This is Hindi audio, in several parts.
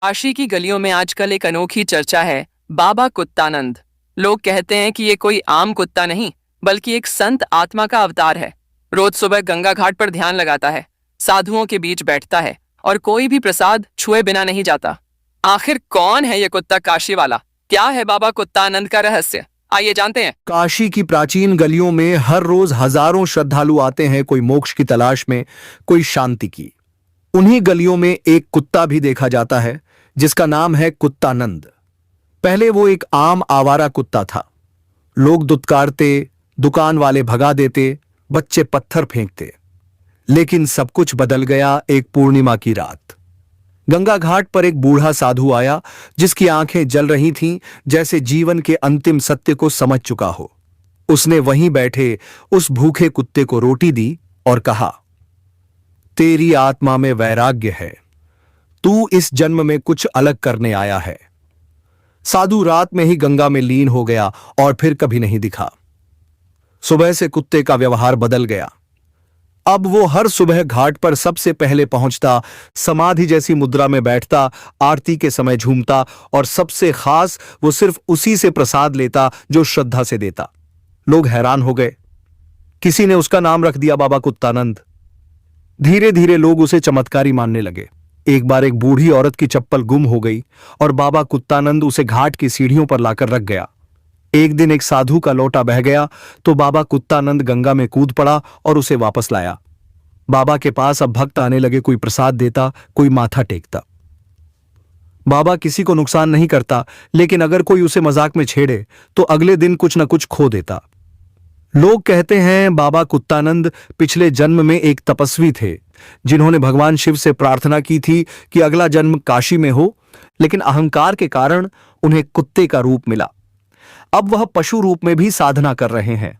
काशी की गलियों में आजकल एक अनोखी चर्चा है, बाबा कुत्तानंद। लोग कहते हैं कि ये कोई आम कुत्ता नहीं, बल्कि एक संत आत्मा का अवतार है। रोज सुबह गंगा घाट पर ध्यान लगाता है, साधुओं के बीच बैठता है और कोई भी प्रसाद छुए बिना नहीं जाता। आखिर कौन है ये कुत्ता काशी वाला? क्या है बाबा कुत्तानंद का रहस्य? आइए जानते हैं। काशी की प्राचीन गलियों में हर रोज हजारों श्रद्धालु आते हैं, कोई मोक्ष की तलाश में, कोई शांति की। उन्हीं गलियों में एक कुत्ता भी देखा जाता है जिसका नाम है कुत्तानंद। पहले वो एक आम आवारा कुत्ता था। लोग दुत्कारते, दुकान वाले भगा देते, बच्चे पत्थर फेंकते। लेकिन सब कुछ बदल गया एक पूर्णिमा की रात। गंगा घाट पर एक बूढ़ा साधु आया जिसकी आंखें जल रही थीं, जैसे जीवन के अंतिम सत्य को समझ चुका हो। उसने वहीं बैठे उस भूखे कुत्ते को रोटी दी और कहा, तेरी आत्मा में वैराग्य है, तू इस जन्म में कुछ अलग करने आया है। साधु रात में ही गंगा में लीन हो गया और फिर कभी नहीं दिखा। सुबह से कुत्ते का व्यवहार बदल गया। अब वो हर सुबह घाट पर सबसे पहले पहुंचता, समाधि जैसी मुद्रा में बैठता, आरती के समय झूमता और सबसे खास वो सिर्फ उसी से प्रसाद लेता जो श्रद्धा से देता। लोग हैरान हो गए। किसी ने उसका नाम रख दिया बाबा कुत्तानंद। धीरे धीरे लोग उसे चमत्कारी मानने लगे। एक बार एक बूढ़ी औरत की चप्पल गुम हो गई और बाबा कुत्तानंद उसे घाट की सीढ़ियों पर लाकर रख गया। एक दिन एक साधु का लोटा बह गया तो बाबा कुत्तानंद गंगा में कूद पड़ा और उसे वापस लाया। बाबा के पास अब भक्त आने लगे, कोई प्रसाद देता, कोई माथा टेकता। बाबा किसी को नुकसान नहीं करता, लेकिन अगर कोई उसे मजाक में छेड़े तो अगले दिन कुछ न कुछ खो देता। लोग कहते हैं बाबा कुत्तानंद पिछले जन्म में एक तपस्वी थे जिन्होंने भगवान शिव से प्रार्थना की थी कि अगला जन्म काशी में हो, लेकिन अहंकार के कारण उन्हें कुत्ते का रूप मिला। अब वह पशु रूप में भी साधना कर रहे हैं।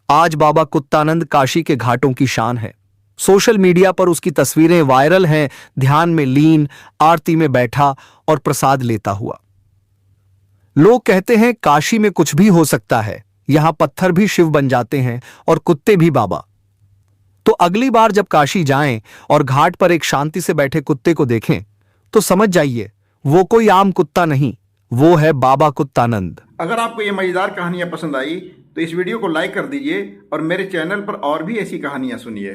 आज बाबा कुत्तानंद काशी के घाटों की शान है। सोशल मीडिया पर उसकी तस्वीरें वायरल हैं, ध्यान में लीन, आरती में बैठा और प्रसाद लेता हुआ। लोग कहते हैं काशी में कुछ भी हो सकता है, यहां पत्थर भी शिव बन जाते हैं और कुत्ते भी बाबा। तो अगली बार जब काशी जाएं और घाट पर एक शांति से बैठे कुत्ते को देखें तो समझ जाइए वो कोई आम कुत्ता नहीं, वो है बाबा कुत्तानंद। अगर आपको ये मजेदार कहानियां पसंद आई तो इस वीडियो को लाइक कर दीजिए और मेरे चैनल पर और भी ऐसी कहानियां सुनिए।